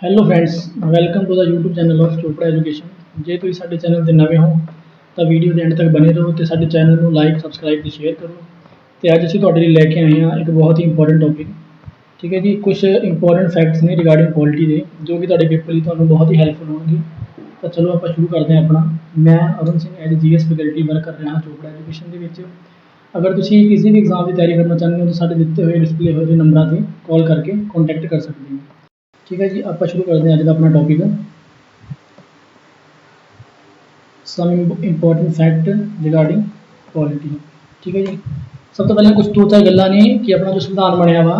Hello friends, welcome to the YouTube channel of Chopra education. ਜੇ ਤੁਸੀਂ ਸਾਡੇ ਚੈਨਲ ਤੇ ਨਵੇਂ ਹੋ ਤਾਂ ਵੀਡੀਓ ਦੇ ਐਂਡ ਤੱਕ ਬਣੇ ਰਹੋ ਤੇ ਸਾਡੇ ਚੈਨਲ ਨੂੰ ਲਾਈਕ, ਸਬਸਕ੍ਰਾਈਬ ਤੇ ਸ਼ੇਅਰ ਕਰੋ। ਤੇ ਅੱਜ ਅਸੀਂ ਤੁਹਾਡੇ ਲਈ ਲੈ ਕੇ ਆਏ ਹਾਂ ਇੱਕ ਬਹੁਤ ਹੀ ਇੰਪੋਰਟੈਂਟ ਟੌਪਿਕ। ਠੀਕ ਹੈ ਜੀ, ਕੁਝ ਇੰਪੋਰਟੈਂਟ ਫੈਕਟਸ ਨੇ ਰਿਗਾਰਡਿੰਗ ਪੋਲਿਟੀ ਦੇ ਜੋ ਕਿ ਤੁਹਾਡੇ ਪੇਪਰ ਲਈ ਤੁਹਾਨੂੰ ਬਹੁਤ ਹੀ ਹੈਲਪਫੁਲ ਹੋਣਗੇ। ਤਾਂ ਚਲੋ ਆਪਾਂ ਸ਼ੁਰੂ ਕਰਦੇ ਹਾਂ ਆਪਣਾ। ਮੈਂ Arun Singh as GS faculty work ਕਰ ਰਿਹਾ ਹਾਂ ਚੋਪੜਾ ਐਜੂਕੇਸ਼ਨ ਦੇ ਵਿੱਚ। ਅਗਰ ਤੁਸੀਂ ਕਿਸੇ ਵੀ ਐਗਜ਼ਾਮ ਦੀ ਤਿਆਰੀ ਕਰਨਾ ਚਾਹੁੰਦੇ ਹੋ ਤਾਂ ਸਾਡੇ ਦਿੱਤੇ ਹੋਏ ਡਿਸਪਲੇ ਹੋਏ ਨੰਬਰਾਂ 'ਤੇ ਕਾਲ ਕਰਕੇ ਕੰਟੈਕਟ ਕਰ ਸਕਦੇ ਹੋ। ठीक है जी, आप शुरू करते हैं अज का अपना topic. Some important fact regarding polity. ठीक है जी, सब तो पहले कुछ दो चार गल्लां ने कि अपना जो संविधान बनया वा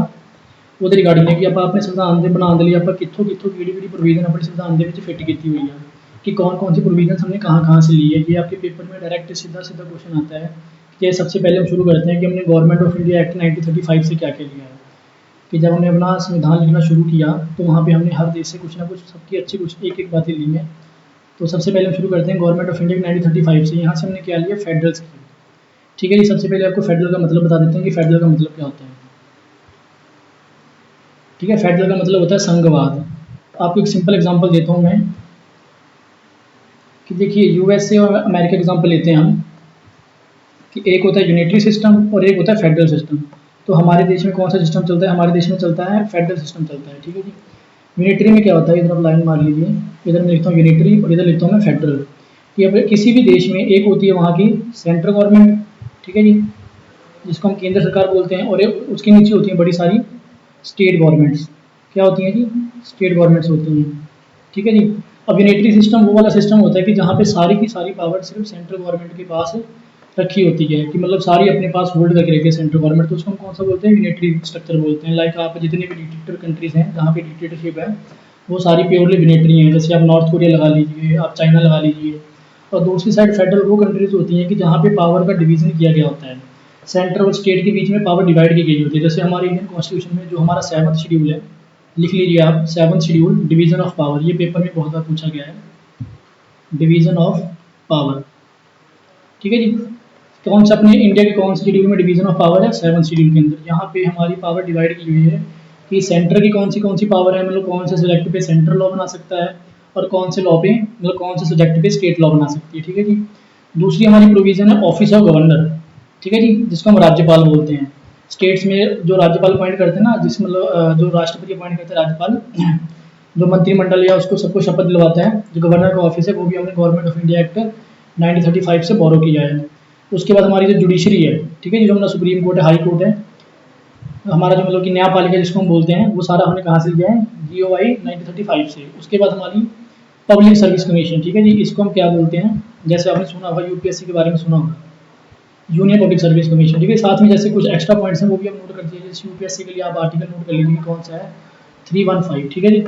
वो रिगार्डिंग है कि आप अपने संविधान के बनाने लिए आप कितों कितों कि प्रोविजन अपने संविधान के फिट की हुई है कि कौन कौन सी प्रोविजन हमने कहाँ कहाँ से ली है। ये आपके पेपर में डायरेक्ट सीधा सीधा क्वेश्चन आता है कि सबसे पहले हम शुरू करते हैं कि हमने गवर्नमेंट ऑफ इंडिया एक्ट 1935 से क्या क्या लिया है। कि जब हमने अपना संविधान लिखना शुरू किया तो वहाँ पे हमने हर देश से कुछ ना कुछ सबकी अच्छी कुछ एक एक बातें ली हैं। तो सबसे पहले हम शुरू करते हैं गवर्नमेंट ऑफ इंडिया 1935 से। यहाँ से हमने क्या लिया, फेडरल स्कीम। ठीक है जी, सबसे पहले आपको फेडरल का मतलब बता देते हैं कि फेडरल का मतलब क्या होता है। ठीक है, फेडरल का मतलब होता है संघवाद। आपको एक सिंपल एग्जाम्पल देता हूँ मैं कि देखिए यूएसए और अमेरिका एग्जाम्पल लेते हैं हम कि एक होता है यूनिटरी सिस्टम और एक होता है फेडरल सिस्टम। तो हमारे देश में कौन सा सिस्टम चलता है? हमारे देश में चलता है फेडरल सिस्टम चलता है। ठीक है जी, यूनिटरी में क्या होता है, इधर आप लाइन मार लीजिए, इधर मैं लिखता हूँ यूनिटरी और इधर लिखता हूँ मैं फेडरल। कि अब किसी भी देश में एक होती है वहाँ की सेंट्रल गवर्नमेंट, ठीक है जी, जिसको हम केंद्र सरकार बोलते हैं, और उसके नीचे होती हैं बड़ी सारी स्टेट गवर्नमेंट्स। क्या होती हैं जी? स्टेट गवर्नमेंट्स होती हैं। ठीक है जी, अब यूनिटरी सिस्टम वो वाला सिस्टम होता है कि जहाँ पे सारी की सारी पावर सिर्फ सेंट्रल गवर्नमेंट के पास रखी होती है, कि मतलब सारी अपने पास होल्ड करके रखी है सेंट्रल गवर्नमेंट। तो उसको हम कौन सा बोलते हैं? यूनिटरी स्ट्रक्चर बोलते हैं। लाइक आप जितने भी डिक्टेटर कंट्रीज हैं जहाँ पे डिक्टेटरशिप है वो सारी प्योरली यूनिटरी हैं। जैसे आप नॉर्थ कोरिया लगा लीजिए, आप चाइना लगा लीजिए। और दूसरी साइड फेडरल वो कंट्रीज होती हैं कि जहाँ पे पावर का डिवीजन किया गया होता है, सेंटर और स्टेट के बीच में पावर डिवाइड की गई होती है। जैसे हमारे इंडियन कॉन्स्टिट्यूशन में जो हमारा 7वां शेड्यूल है, लिख लीजिए आप 7वां शेड्यूल, डिवीजन ऑफ पावर। ये पेपर में बहुत बार पूछा गया है, डिवीजन ऑफ पावर। ठीक है जी, कौन सा अपने इंडिया के कौन से शेड्यूल में डिवीजन ऑफ पावर है? 7 शेड्यूल के अंदर। यहाँ पे हमारी पावर डिवाइड की हुई है कि सेंटर की कौन सी पावर है, मतलब कौन से सब्जेक्ट पे सेंट्रल लॉ बना सकता है और कौन से लॉ पे, मतलब कौन से सब्जेक्ट पे स्टेट लॉ बना सकती है। ठीक है जी, दूसरी हमारी प्रोविजन है ऑफिस ऑफ गवर्नर। ठीक है जी, जिसको हम राज्यपाल बोलते हैं। स्टेट्स में जो राज्यपाल अपॉइंट करते हैं ना, जिस मतलब जो राष्ट्रपति अपॉइंट करते हैं राज्यपाल, जो मंत्रिमंडल या उसको सबको शपथ दिलवाता है, जो गवर्नर का ऑफिस है, वो भी हमने गवर्नमेंट ऑफ इंडिया एक्ट 1935 से बोरो किया है। उसके बाद हमारी जो जुडिशरी है, ठीक है, जो हमारा सुप्रीम कोर्ट है, हाई कोर्ट है, हमारा जो मतलब कि न्यायपालिका जिसको हम बोलते हैं, वो सारा हमने कहाँ से लिया है? GOI 1935 से। उसके बाद हमारी पब्लिक सर्विस कमीशन। ठीक है जी, इसको हम क्या बोलते हैं? जैसे आपने सुना होगा, यूपीएससी के बारे में सुना होगा, यूनियन पब्लिक सर्विस कमीशन। ठीक है, साथ में जैसे कुछ एक्स्ट्रा पॉइंट्स हैं वो भी हम नोट कर दिए। जैसे यूपीएससी के लिए आप आर्टिकल नोट कर लीजिए कौन सा है, 315। ठीक है जी,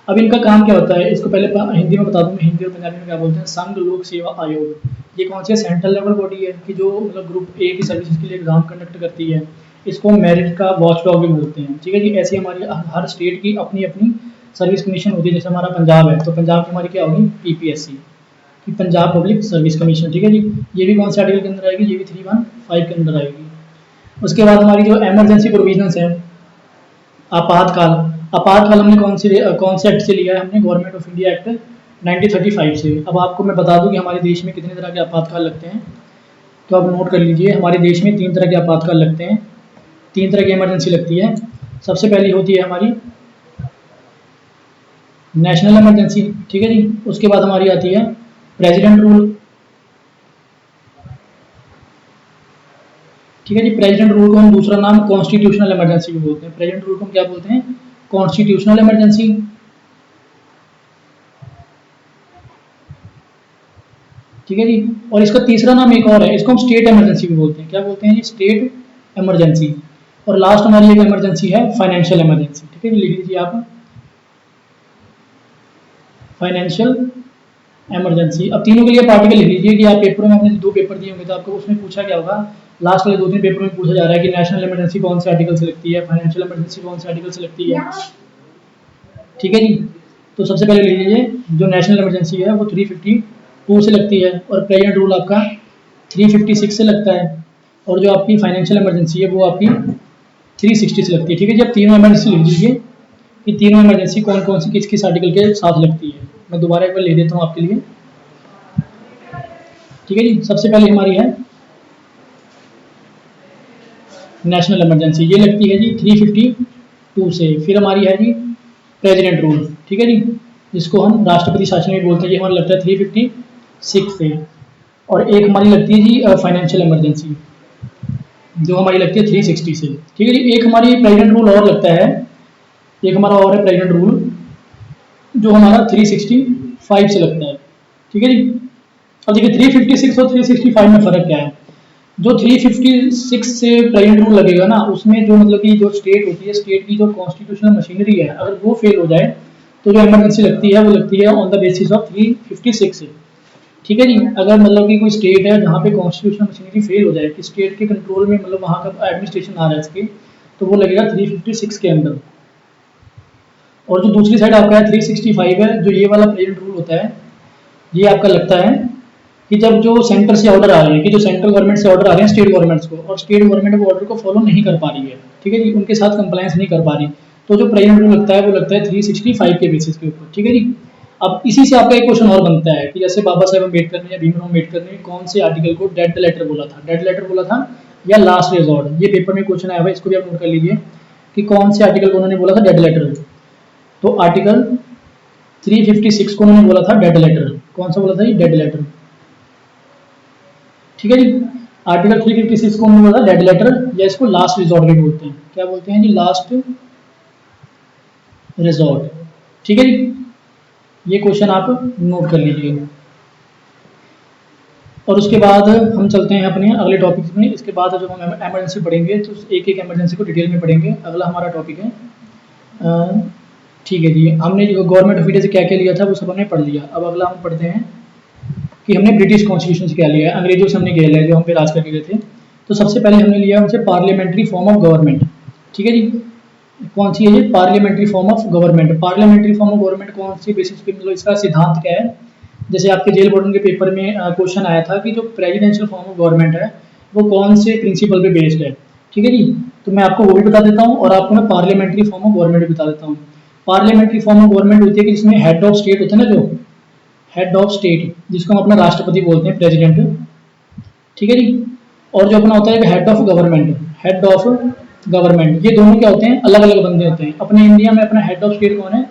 अब इनका काम क्या होता है इसको पहले हिंदी में बता दूं मैं, हिंदी और पंजाबी में क्या बोलते हैं। संघ लोक सेवा आयोग, ये कौन सी सेंट्रल लेवल बॉडी है कि जो मतलब ग्रुप ए की सर्विसेज के लिए एग्जाम कंडक्ट करती है। इसको मेरिट का वॉचडॉग भी बोलते हैं। ठीक है जी, ऐसी हमारी हर स्टेट की अपनी अपनी सर्विस कमीशन होती है। जैसे हमारा पंजाब है तो पंजाब की हमारी क्या होगी? PPSC की, पंजाब पब्लिक सर्विस कमीशन। ठीक है जी, ये भी कौन से आर्टिकल के अंदर आएगी? ये भी 315 के अंदर आएगी। उसके बाद हमारी जो एमरजेंसी प्रोविजंस है, आपातकाल। आपातकाल हमने कौन से एक्ट से लिया है? हमने गवर्नमेंट ऑफ इंडिया एक्ट 1935 से। अब आपको मैं बता दूं कि हमारे देश में कितने तरह के आपातकाल लगते हैं, तो आप नोट कर लीजिए। हमारे देश में 3 तरह के आपातकाल लगते हैं, 3 तरह की इमरजेंसी लगती है। सबसे पहली होती है हमारी नेशनल इमरजेंसी। ठीक है जी, उसके बाद हमारी आती है प्रेसिडेंट रूल। ठीक है जी, प्रेसिडेंट रूल को हम दूसरा नाम कॉन्स्टिट्यूशनल इमरजेंसी भी बोलते हैं। प्रेसिडेंट रूल को हम क्या बोलते हैं? Constitutional emergency. ठीक है जी, और इसका तीसरा नाम एक और है, इसको हम स्टेट इमरजेंसी भी बोलते हैं। क्या बोलते हैं जी? State emergency. और लास्ट हमारी एक इमरजेंसी है फाइनेंशियल इमरजेंसी। ठीक है जी, लिख लीजिए आप फाइनेंशियल इमरजेंसी। अब तीनों के लिए पार्टिकल लिख लीजिए कि आप पेपरों में, आपने 2 पेपर दिए होंगे तो आपको उसमें पूछा क्या होगा, लास्ट वाले 2-3 पेपर में पूछा जा रहा है कि नेशनल इमरजेंसी कौन से आर्टिकल से लगती है, फाइनेंशियल इमरजेंसी कौन से आर्टिकल से लगती है। ठीक है जी, तो सबसे पहले लिख लीजिए जो नेशनल इमरजेंसी है वो 352 से लगती है, और प्रेजेंट रूल आपका 356 से लगता है, और जो आपकी फाइनेंशियल इमरजेंसी है वो आपकी 360 से लगती है। ठीक है जी, अब तीनों इमरजेंसी लिख लीजिए। कि तीनों इमरजेंसी कौन कौन सी किस किस आर्टिकल के साथ लगती है। मैं दोबारा एक बार लिख देता हूँ आपके लिए, ठीक है जी। सबसे पहले हमारी है नेशनल इमरजेंसी, ये लगती है जी 352 से। फिर हमारी है जी प्रेसिडेंट रूल, ठीक है जी, जिसको हम राष्ट्रपति शासन भी बोलते हैं, ये हमारा लगता है 356 से। और एक हमारी लगती है जी फाइनेंशियल इमरजेंसी, जो हमारी लगती है 360 से, ठीक है जी। एक हमारी प्रेसिडेंट रूल और लगता है, एक हमारा और है प्रेसिडेंट रूल, जो हमारा 365 से लगता है, ठीक है जी। अब देखिए 356 और 365 में फ़र्क क्या है। जो 356 से प्रेसिडेंट रूल लगेगा ना, उसमें जो मतलब कि जो स्टेट होती है, स्टेट की जो कॉन्स्टिट्यूशनल मशीनरी है, अगर वो फेल हो जाए तो जो इमरजेंसी लगती है वो लगती है ऑन द बेसिस ऑफ 356 से, ठीक है जी। अगर मतलब कि कोई स्टेट है जहाँ पे कॉन्स्टिट्यूशनल मशीनरी फेल हो जाए, कि स्टेट के कंट्रोल में मतलब वहाँ का एडमिनिस्ट्रेशन आ रहा है इसके, तो वो लगेगा 356 के अंदर। और जो दूसरी साइड आपका है 365 है, जो ये वाला प्रेसिडेंट रूल होता है, ये आपका लगता है कि जब जो सेंटर से ऑर्डर आ रहे हैं, कि जो सेंट्रल गवर्नमेंट से ऑर्डर आ रहे हैं स्टेट गवर्नमेंट्स को, और स्टेट गवर्नमेंट वो ऑर्डर को फॉलो नहीं कर पा रही है, ठीक है जी, उनके साथ कंप्लायंस नहीं कर पा रही, तो जो प्रेसिडेंट रूल लगता है वो लगता है 365 के बेसिस के ऊपर, ठीक है जी। अब इसी से आपका एक क्वेश्चन और बनता है कि जैसे बाबा साहेब अम्बेडकर ने या भीमराव अम्बेडकर ने कौन से आर्टिकल को डेड लेटर बोला था, डेड लेटर बोला था या लास्ट रिजॉर्ट। ये पेपर में क्वेश्चन आया हुआ है, इसको भी आप नोट कर लीजिए कि कौन से आर्टिकल को उन्होंने बोला था डेड लेटर। तो आर्टिकल 356 को उन्होंने बोला था डेड लेटर। कौन सा बोला था ये? डेड लेटर, ठीक है जी। आर्टिकल 356 को उन्होंने बोला डेड लेटर, या इसको लास्ट रिजॉर्ट भी बोलते हैं। क्या बोलते हैं जी? लास्ट रिजॉर्ट, ठीक है जी। ये क्वेश्चन आप नोट कर लीजिए। और उसके बाद हम चलते हैं अपने अगले टॉपिक्स में। इसके बाद जब हम इमरजेंसी पढ़ेंगे तो एक एक इमरजेंसी को डिटेल में पढ़ेंगे। अगला हमारा टॉपिक है ठीक है जी, हमने जो गवर्नमेंट ऑफ इंडिया से क्या क्या लिया था वो सब हमने पढ़ लिया। अब अगला हम पढ़ते हैं कि हमने ब्रिटिश कॉन्स्टिट्यूशन से क्या लिया है, अंग्रेजों से हमने क्या लिया है, जो हम पे राज करके गए थे। तो सबसे पहले हमने लिया उनसे पार्लियामेंट्री फॉर्म ऑफ गवर्नमेंट, ठीक है जी। कौन सी है ये? Parliamentary form of government. Parliamentary form of government कौन सी बेसिस पे, मतलब इसका सिद्धांत क्या है। जैसे आपके जेल बोर्डन के पेपर में क्वेश्चन आया था कि जो प्रेसिडेंशियल फॉर्म ऑफ गवर्नमेंट है वो कौन से प्रिंसिपल पे बेस्ड है, ठीक है जी। तो मैं आपको वो भी बता देता हूँ और आपको मैं पार्लियामेंट्री फॉर्म ऑफ गवर्नमेंट भी बता देता हूँ। पार्लियामेंट्री फॉर्म ऑफ गवर्नमेंट होती है कि जिसमें हेड ऑफ स्टेट होते हैं ना, जो हेड ऑफ स्टेट, जिसको हम अपना राष्ट्रपति बोलते हैं, प्रेसिडेंट, ठीक है जी। और जो अपना होता है head of government, head of government, ये दोनों क्या होते हैं? अलग अलग बंदे होते हैं। अपने इंडिया में अपना हेड ऑफ स्टेट कौन है?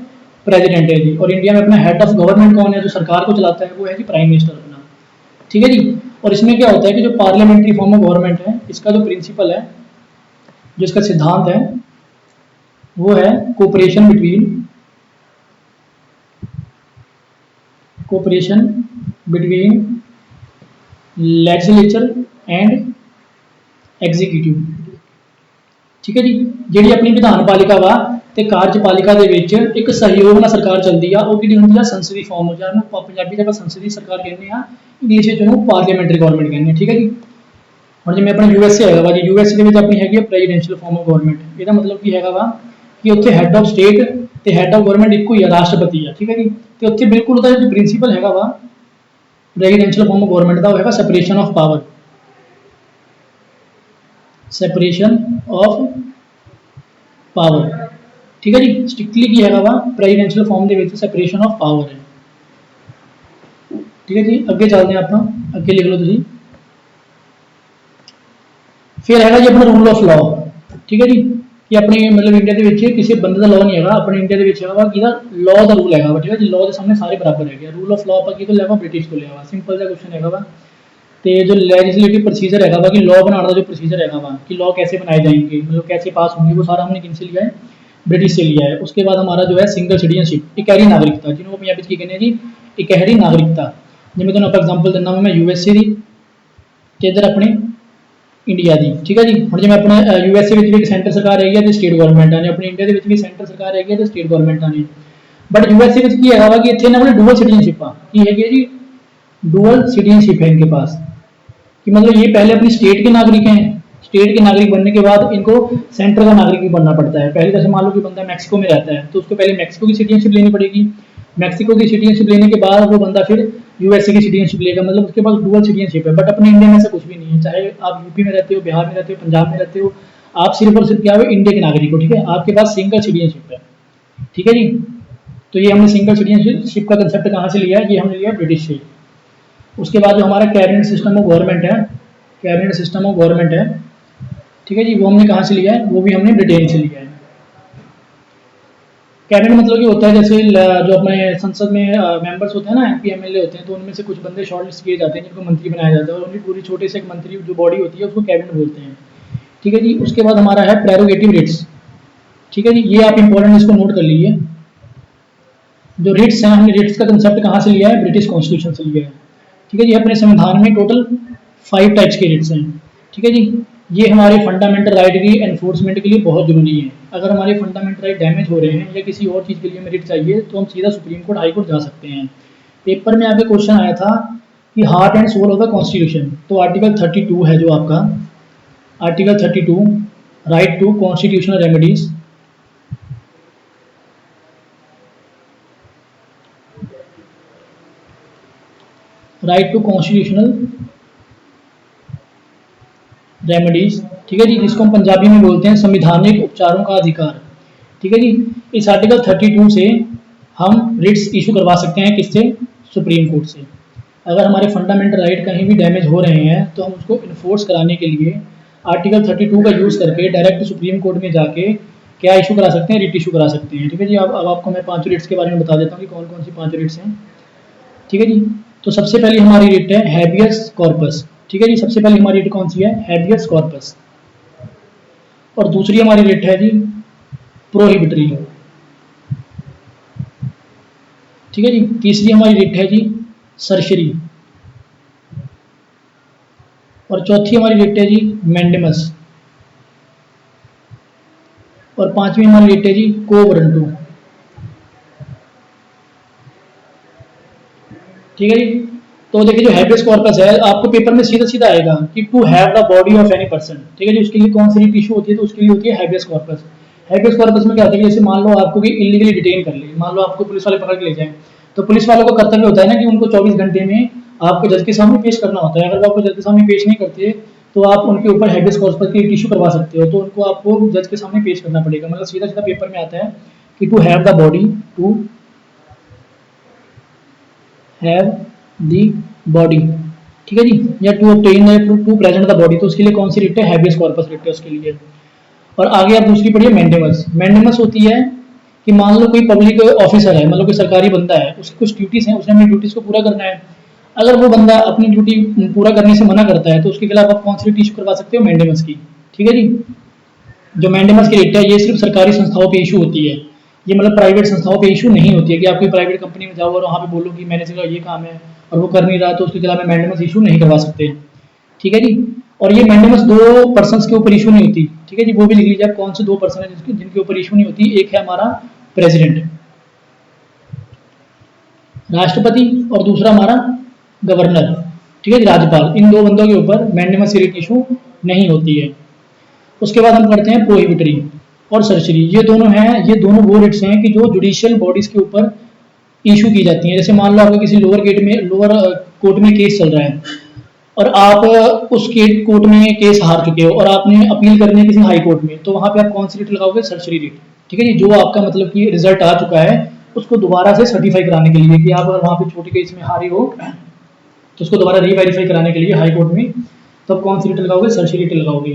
प्रेसिडेंट है जी। और इंडिया में अपना हेड ऑफ गवर्नमेंट कौन है, जो सरकार को चलाता है? वो है जी प्राइम मिनिस्टर अपना, ठीक है जी। और इसमें क्या होता है कि जो पार्लियामेंट्री फॉर्म ऑफ गवर्नमेंट है, इसका जो प्रिंसिपल है, जो इसका सिद्धांत है, वो है cooperation between legislature and executive, ठीक है जी। ਜਿਹੜੀ ਆਪਣੀ ਵਿਧਾਨ ਪਾਲਿਕਾ ਵਾ ਤੇ ਕਾਰਜਪਾਲਿਕਾ ਦੇ ਵਿੱਚ ਇੱਕ ਸਹਿਯੋਗ ਨਾਲ ਸਰਕਾਰ ਚੱਲਦੀ ਆ, ਉਹ ਕਿਹੜੀ ਹੁੰਦੀ ਆ? ਸੰਸਦੀ ਫਾਰਮ, ਜਿਹਨੂੰ ਪੰਜਾਬੀ 'ਚ ਆਪਾਂ ਸੰਸਦੀ ਸਰਕਾਰ ਕਹਿੰਦੇ ਆ, ਇੰਗਲਿਸ਼ ਵਿੱਚ ਉਹਨੂੰ ਪਾਰਲੀਮੈਂਟਰੀ ਗਵਰਨਮੈਂਟ ਕਹਿੰਦੇ ਆ, ਠੀਕ ਹੈ ਜੀ। ਹੁਣ ਜਿਵੇਂ ਆਪਣਾ USA ਹੈਗਾ ਵਾ ਜੀ, USA ਦੇ ਵਿੱਚ ਆਪਣੀ ਹੈਗੀ ਆ ਪ੍ਰੈਜ਼ੀਡੈਂਸ਼ੀਅਲ ਫਾਰਮ ਆਫ ਗਵਰਨਮੈਂਟ। ਇਹਦਾ ਮਤਲਬ ਕੀ ਹੈਗਾ ਵਾ ਕਿ ਉੱਥੇ ਹੈਡ ਆਫ ਸਟੇਟ ਤੇ ਹੈਡ ਆਫ ਗਵਰਨਮੈਂਟ ਇੱਕੋ ਹੀ ਆ, ਰਾਸ਼ਟਰਪਤੀ ਆ, ਠੀਕ ਹੈ ਜੀ। ਤੇ ਉੱਥੇ ਬਿਲਕੁਲ ਉਹਦਾ ਜੋ ਪ੍ਰਿੰਸੀਪਲ ਹੈਗਾ ਵਾ ਪ੍ਰੈਜ਼ੀਡੈਂਸ਼ੀਅਲ ਫਾਰਮ ਆਫ ਗਵਰਨਮੈਂਟ ਦਾ, ਉਹ ਹੈਗਾ separation of power, separation of power, ਠੀਕ ਹੈ ਜੀ। ਸਟ੍ਰਿਕਟਲੀ ਕੀ ਹੈਗਾ ਵਾ ਪ੍ਰੈਜ਼ੀਡੈਂਸ਼ੀਅਲ ਫਾਰਮ ਦੇ ਵਿੱਚ ਸੈਪਰੇਸ਼ਨ ਆਫ ਪਾਵਰ ਹੈ, ਠੀਕ ਹੈ ਜੀ। ਅੱਗੇ ਚੱਲਦੇ ਹਾਂ ਆਪਾਂ, ਅੱਗੇ ਲਿਖ ਲਓ ਤੁਸੀਂ। फिर है जी अपना रूल ऑफ लॉ, ठीक है जी। कि अपने मतलब इंडिया के किसी बंदे का लॉ नहीं है, अपने इंडिया के लॉ का रूल है, ठीक है जी। लॉ के सामने सारे बराबर है। रूल ऑफ लॉ आप कितों लिया? ब्रिटिश को लिया। सिंपल सा क्वेश्चन है। तो जो लैजिस्लेटिव प्रोसीजर है कि लॉ बनाने का जो प्रोसीजर है कि लॉ कैसे बनाए जाएंगे, मतलब कैसे पास होंगे, वो सारा हमने किन से लिया है? ब्रिटिश से लिया है। उसके बाद हमारा जो है सिंगल सिटीजनशिप, इकहरी नागरिकता, जिन्होंने पंजाबी की कहने जी इकहरी नागरिकता। जिम्मे तुम आप एग्जाम्पल देना मैं USA की, तो इधर अपनी इंडिया की, ठीक है जी। हम जिम्मे अपने USA भी सेंटर सरकार हैगी है, स्टेट गवर्नमेंट ने, अपनी इंडिया भी सेंटर सरकार हैगी है, स्टेट गवर्नमेंट ने। बट USA की है कि इतने इन्होंने डुअल सिटीजनशिप की हैगी जी, डुअल सिटीजनशिप है इनके पास। कि मतलब ये पहले अपनी स्टेट के नागरिक हैं, स्टेट के नागरिक बनने के बाद इनको सेंटर का नागरिक भी बनना पड़ता है। पहले जैसे मान लो कि बंदा मैक्सिको में रहता है, तो उसको पहले मैक्सिको की सिटीजनशिप लेनी पड़ेगी। मैक्सिको की सिटीजनशिप लेने के बाद वो बंदा फिर USA की सिटीजनशिप लेगा, मतलब उसके पास डुअल सिटीजनशिप है। बट अपने इंडिया में ऐसा कुछ भी नहीं है। चाहे आप यूपी में रहते हो, बिहार में रहते हो, पंजाब में रहते हो, आप सिर्फ और सिर्फ क्या हो? इंडिया के नागरिक हो, ठीक है। आपके पास सिंगल सिटीजनशिप है, ठीक है जी। तो ये हमने सिंगल सिटीजनशिप का कंसेप्ट कहाँ से लिया है, ये हमने लिया ब्रिटिश से। उसके बाद जो हमारा कैबिनेट सिस्टम ऑफ गवर्नमेंट है, कैबिनेट सिस्टम ऑफ गवर्नमेंट है, ठीक है जी, वो हमने कहाँ से लिया है, वो भी हमने ब्रिटेन से लिया है। कैबिनेट मतलब ये होता है जैसे जो अपने संसद में मेंबर्स होते हैं ना, एमपी एमएलए होते हैं, तो उनमें से कुछ बंदे शॉर्टलिस्ट किए जाते हैं जिनको मंत्री बनाया जाता है, और उनकी पूरी छोटे से एक मंत्री जो बॉडी होती है उसको कैबिनेट बोलते हैं। ठीक है जी। उसके बाद हमारा है प्रेरोगेटिव रिट्स। ठीक है जी, ये आप इंपॉर्टेंट इसको नोट कर लीजिए। जो रिट्स हैं, हमने रिट्स का कंसेप्ट कहाँ से लिया है, ब्रिटिश कॉन्स्टिट्यूशन से लिया है। ठीक है जी। अपने संविधान में टोटल 5 टाइप्स के रिट्स हैं। ठीक है जी। ये हमारे फंडामेंटल राइट की एनफोर्समेंट के लिए बहुत जरूरी है। अगर हमारे फंडामेंटल राइट डैमेज हो रहे हैं या किसी और चीज़ के लिए हमें रिट चाहिए तो हम सीधा सुप्रीम कोर्ट, हाई कोर्ट जा सकते हैं। पेपर में आपके क्वेश्चन आया था कि heart and soul of the constitution, तो आर्टिकल 32 है जो आपका, article 32 right to constitutional remedies. Right to constitutional remedies. ठीक है जी, जिसको हम पंजाबी में बोलते हैं संविधानिक उपचारों का अधिकार। ठीक है जी। इस आर्टिकल 32 से हम रिट्स इशू करवा सकते हैं, किससे, सुप्रीम कोर्ट से। अगर हमारे फंडामेंटल राइट कहीं भी डैमेज हो रहे हैं तो हम उसको इन्फोर्स कराने के लिए आर्टिकल 32 का यूज़ करके डायरेक्ट सुप्रीम कोर्ट में जाके क्या इशू करा सकते हैं, रिट इशू करा सकते हैं। ठीक है जी। अब आपको मैं 5 रिट्स के बारे में बता देता हूँ कि कौन कौन सी 5 रिट्स हैं। ठीक है जी। तो सबसे पहले हमारी रिट है हैबियस कॉर्पस। ठीक है जी। सबसे पहले हमारी रिट कौन सी है, हैबियस कॉर्पस। और दूसरी हमारी रिट है जी प्रोहिबिटरी। ठीक है जी। तीसरी हमारी रिट है जी सर्शरी। और चौथी हमारी रिट है जी मैंडेमस। और पांचवी हमारी रिट है जी को वारंटो। ठीक है जी। तो देखिए जो हैबियस कॉर्पस है आपको पेपर में सीधा सीधा आएगा कि to have the body of any person. ठीक है जी। उसके लिए कौन सी रिट इशू होती है, तो उसके लिए होती है हैबियस कॉर्पस। हैबियस कॉर्पस में क्या होता है कि जैसे मान लो आपको कि इलीगली डिटेन कर ले, मान लो आपको पुलिस वाले पकड़ के ले जाएं, तो पुलिस वालों का कर्तव्य होता है ना कि उनको 24 घंटे में आपको जज के सामने पेश करना होता है। अगर वो आपको जज के सामने पेश नहीं करते तो आप उनके ऊपर हैबियस कॉर्पस की इशू करवा सकते हो, तो उनको आपको जज के सामने पेश करना पड़ेगा। मतलब सीधा सीधा पेपर में आता है कि to have the body, to have the body. ठीक है जी। या to obtain to present the body, तो उसके लिए कौन सी रिट है, हैबियस कॉर्पस रिट है उसके लिए। और आगे आप दूसरी पढ़िए मैंडेमस। मैंडेमस होती है कि मान लो कोई पब्लिक ऑफिसर है, मतलब कोई सरकारी बंदा है, उसकी कुछ ड्यूटीज हैं, उसने अपनी ड्यूटीज को पूरा करना है। अगर वो बंदा अपनी ड्यूटी पूरा करने से मना करता है तो उसके खिलाफ आप कौन सी रिट इशू करवा सकते हो, मैंडेमस की। ठीक है जी। जो मैंडेमस की रिट है ये सिर्फ सरकारी संस्थाओं पे इशू होती है, ये मतलब प्राइवेट संस्थाओं पे इशू नहीं होती है कि आप कोई प्राइवेट कंपनी में जाओ और वहाँ पे बोलो कि मैनेजर का ये काम है और वो कर नहीं रहा, तो उसके खिलाफ में मैंडेमस इशू नहीं करवा सकते। ठीक है जी। और ये मैंडेमस 2 पर्सन के ऊपर इशू नहीं होती। ठीक है जी। वो भी लिख लीजिए आप कौन से 2 पर्सन है जिनके ऊपर इशू नहीं होती। एक है हमारा प्रेसिडेंट, राष्ट्रपति, और दूसरा हमारा गवर्नर। ठीक है जी, राज्यपाल। इन 2 बंदों के ऊपर मैंडेमस की रिट इशू नहीं होती है। उसके बाद हम करते हैं प्रोहिबिटरी और सर्जरी। ये दोनों हैं, ये दोनों वो रिट्स हैं कि जो जुडिशियल बॉडीज के ऊपर इशू की जाती हैं। जैसे मान लो आपका किसी लोअर कोर्ट में केस चल रहा है और आप उस कोर्ट में केस हार चुके हो और आपने अपील करनी है किसी हाई कोर्ट में, तो वहां पे आप कौन सी रिट लगाओगे, सर्जरी रिट। ठीक है जी। जो आपका मतलब कि रिजल्ट आ चुका है उसको दोबारा से सर्टिफाई कराने के लिए, कि आप अगर वहां पे छोटे केस में हारे हो तो उसको दोबारा रीवेरीफाई कराने के लिए हाई कोर्ट में, तो आप कौन सी रिट लगाओगे, सर्जरी रिट लगाओगे।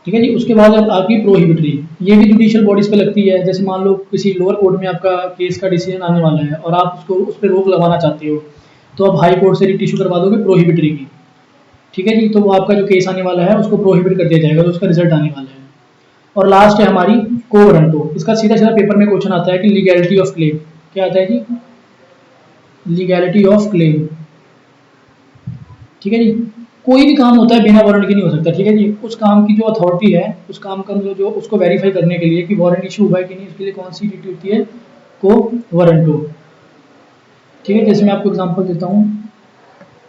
ठीक है जी। उसके बाद आपकी प्रोहिबिटरी, ये भी जुडिशियल बॉडीज पे लगती है। जैसे मान लो किसी लोअर कोर्ट में आपका केस का डिसीजन आने वाला है और आप उसको उस पर रोक लगाना चाहते हो, तो आप हाई कोर्ट से रिट इशू करवा दोगे प्रोहिबिटरी की। ठीक है जी। तो वो आपका जो केस आने वाला है उसको प्रोहिबिट कर दिया जाएगा, तो उसका रिजल्ट आने वाला है। और लास्ट है हमारी को वारंटो। इसका सीधा सीधा पेपर में क्वेश्चन आता है कि लीगैलिटी ऑफ क्लेम। क्या आता है जी, लीगैलिटी ऑफ क्लेम। ठीक है जी। कोई भी काम होता है बिना वारंट के नहीं हो सकता। ठीक है जी। उस काम की जो अथॉरिटी है, उस काम का जो उसको वेरीफाई करने के लिए कि वारंट इशू हुआ है कि नहीं, उसके लिए कौन सी रिट होती है, को वारंटो। ठीक है। जैसे मैं आपको एग्जांपल देता हूँ,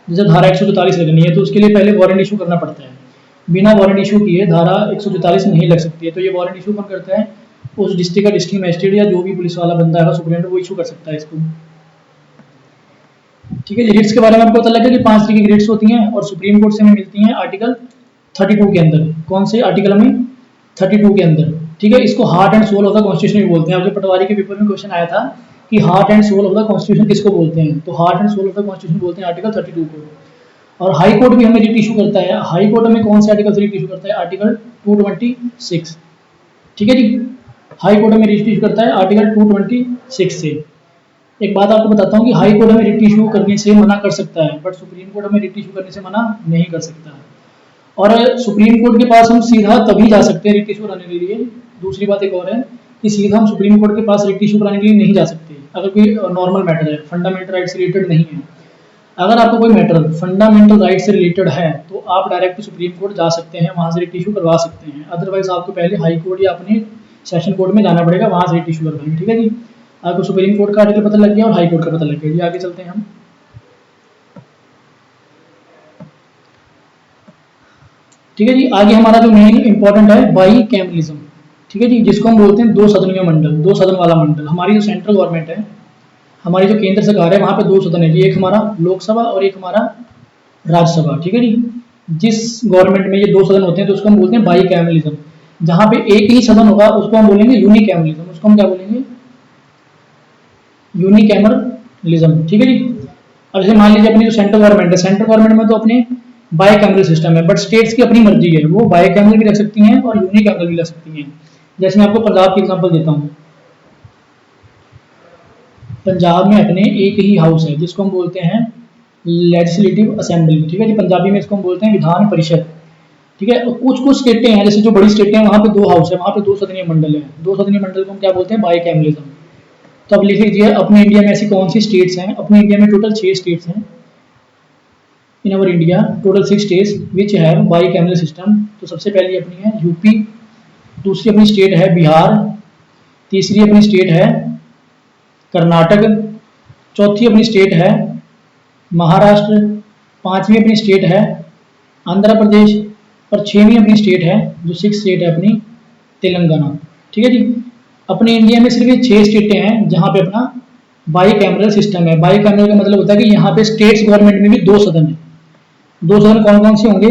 जैसे धारा 144 लगनी है तो उसके लिए पहले वारंट इशू करना पड़ता है। बिना वारंट इशू किए धारा 144 नहीं लग सकती है। तो ये वारंट इशू कौन करता है, उस डिस्ट्रिक्ट का डिस्ट्रिक्ट मजिस्ट्रेट या जो भी पुलिस वाला बंदा है सुप्रीडेंट, वो इशू कर सकता है इसको। ठीक है। रिट्स के बारे में आपको पता लगा कि 5 तरीके की रिट्स होती हैं और सुप्रीम कोर्ट से हमें मिलती हैं आर्टिकल 32 के अंदर। कौन से आर्टिकल में, 32 के अंदर। ठीक है, इसको heart and soul of the constitution भी बोलते हैं। आपके पटवारी के पेपर में क्वेश्चन आया था कि heart and soul of the constitution किसको बोलते हैं, तो heart and soul of the constitution बोलते हैं आर्टिकल 32 को। और हाई कोर्ट भी हमें रिट इशू करता है। हाई कोर्ट हमें कौन से आर्टिकल से रिट इशू करता है, आर्टिकल 226। ठीक है जी, हाई कोर्ट हमें रिट इशू करता है आर्टिकल 226 से। एक बात आपको बताता हूँ कि हाई कोर्ट हमें रिट इशू करने से मना कर सकता है, बट सुप्रीम कोर्ट हमें रिट इशू करने से मना नहीं कर सकता है। और सुप्रीम कोर्ट के पास हम सीधा तभी जा सकते हैं रिट इशू कराने के लिए। दूसरी बात एक और है कि सीधा हम सुप्रीम कोर्ट के पास रिट इशू कराने के लिए नहीं जा सकते अगर कोई नॉर्मल मैटर है, फंडामेंटल राइट से रिलेटेड नहीं है। अगर आपको कोई मैटर फंडामेंटल राइट से रिलेटेड है तो आप डायरेक्ट सुप्रीम कोर्ट जा सकते हैं, वहां से रिट इशू करवा सकते हैं। अदरवाइज आपको पहले हाई कोर्ट या अपने सेशन कोर्ट में जाना पड़ेगा, वहां से रिट इशू करवाएंगे। ठीक है जी, आपको सुप्रीम कोर्ट का आर्टिकल पता लग गया और हाई कोर्ट का पता लग गया जी। आगे चलते हैं हम। ठीक है जी, आगे हमारा जो मेन इंपॉर्टेंट है बाई कैमरलिज्म। ठीक है जी, जिसको हम बोलते हैं दो सदनीय मंडल, दो सदन वाला मंडल। हमारी जो सेंट्रल गवर्नमेंट है, हमारी जो केंद्र सरकार है, वहां पे दो सदन है जी, एक हमारा लोकसभा और एक हमारा राज्यसभा। ठीक है जी, जिस गवर्नमेंट में ये दो सदन होते हैं तो उसको हम बोलते हैं बाई कैमरलिज्म। जहां पे एक ही सदन होगा उसको हम बोलेंगे यूनिकैमरलिज्म। उसको हम क्या बोलेंगे, यूनिकैमरलिज्म। ठीक है जी, अब जैसे मान लीजिए अपनी जो सेंट्रल गवर्नमेंट है, सेंट्रल गवर्नमेंट में तो अपने बाई कैमरल सिस्टम है, बट स्टेट्स की अपनी मर्जी है, वो बाई कैमरल भी रख सकती हैं और यूनिकैमरल भी रख सकती हैं। जैसे मैं आपको पंजाब की एग्जांपल देता हूँ। पंजाब में अपने एक ही हाउस है जिसको हम बोलते हैं लेजिस्लेटिव असेंबली। ठीक है जी, पंजाबी में इसको हम बोलते हैं विधान परिषद। ठीक है, कुछ कुछ स्टेटें हैं, जैसे जो बड़ी स्टेटें हैं वहां पे दो हाउस है, वहां पे दो सदनीय मंडल है। दो सदनीय मंडल को हम क्या बोलते हैं, बाई कैमरलिज्म। तो अब लिख लीजिए अपने इंडिया में ऐसी कौन सी स्टेट्स हैं। अपने इंडिया में टोटल 6 स्टेट्स हैं। In our India total 6 states which have bicameral system. तो सबसे पहली अपनी है यूपी, दूसरी अपनी स्टेट है बिहार, तीसरी अपनी स्टेट है कर्नाटक, चौथी अपनी स्टेट है महाराष्ट्र, पांचवी अपनी स्टेट है आंध्र प्रदेश, और छठवीं अपनी स्टेट है, जो 6th स्टेट है अपनी, तेलंगाना। ठीक है जी, अपने इंडिया में सिर्फ ये 6 स्टेटें हैं जहां पे अपना बाई कैमरल सिस्टम है। बाई कैमरल का मतलब होता है कि यहाँ पे स्टेट्स गवर्नमेंट में भी दो सदन है। दो सदन कौन कौन से होंगे,